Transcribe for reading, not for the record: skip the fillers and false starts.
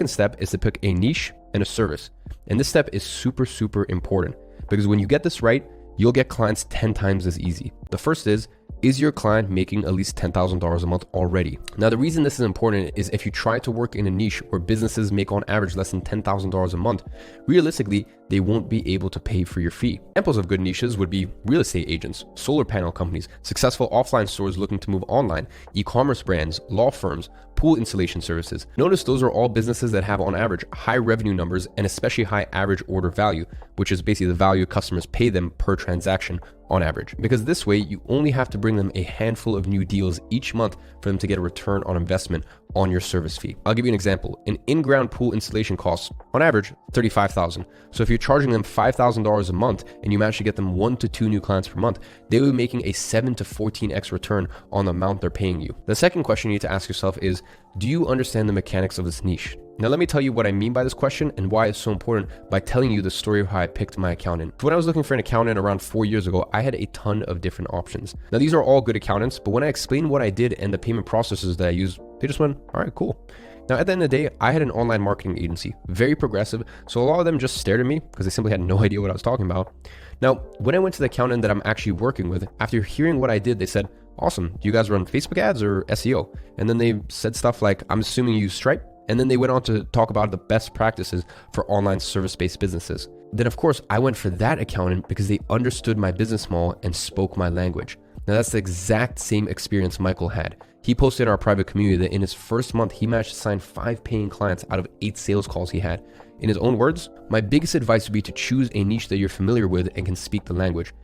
Second step is to pick a niche and a service. And this step is super, super important because when you get this right, you'll get clients 10 times as easy. The first is your client making at least $10,000 a month already? Now, the reason this is important is if you try to work in a niche where businesses make on average less than $10,000 a month, realistically, they won't be able to pay for your fee. Examples of good niches would be real estate agents, solar panel companies, successful offline stores looking to move online, e-commerce brands, law firms, pool installation services. Notice those are all businesses that have on average high revenue numbers and especially high average order value, which is basically the value customers pay them per transaction on average. Because this way, you only have to bring them a handful of new deals each month for them to get a return on investment on your service fee. I'll give you an example. An in-ground pool installation costs, on average, $35,000. So if you're charging them $5,000 a month and you manage to get them 1 to 2 new clients per month, they will be making a 7 to 14x return on the amount they're paying you. The second question you need to ask yourself is, do you understand the mechanics of this niche? Now, let me tell you what I mean by this question and why it's so important by telling you the story of how I picked my accountant. So when I was looking for an accountant around 4 years ago, I had a ton of different options. Now, these are all good accountants, but when I explained what I did and the payment processes that I used, they just went, all right, cool. Now, at the end of the day, I had an online marketing agency, very progressive, so a lot of them just stared at me because they simply had no idea what I was talking about. Now, when I went to the accountant that I'm actually working with, after hearing what I did, they said, awesome, do you guys run Facebook ads or SEO? And then they said stuff like, I'm assuming you use Stripe. And then they went on to talk about the best practices for online service-based businesses. Then of course, I went for that accountant because they understood my business model and spoke my language. Now that's the exact same experience Michael had. He posted in our private community that in his first month, he managed to sign 5 paying clients out of 8 sales calls he had. In his own words, my biggest advice would be to choose a niche that you're familiar with and can speak the language.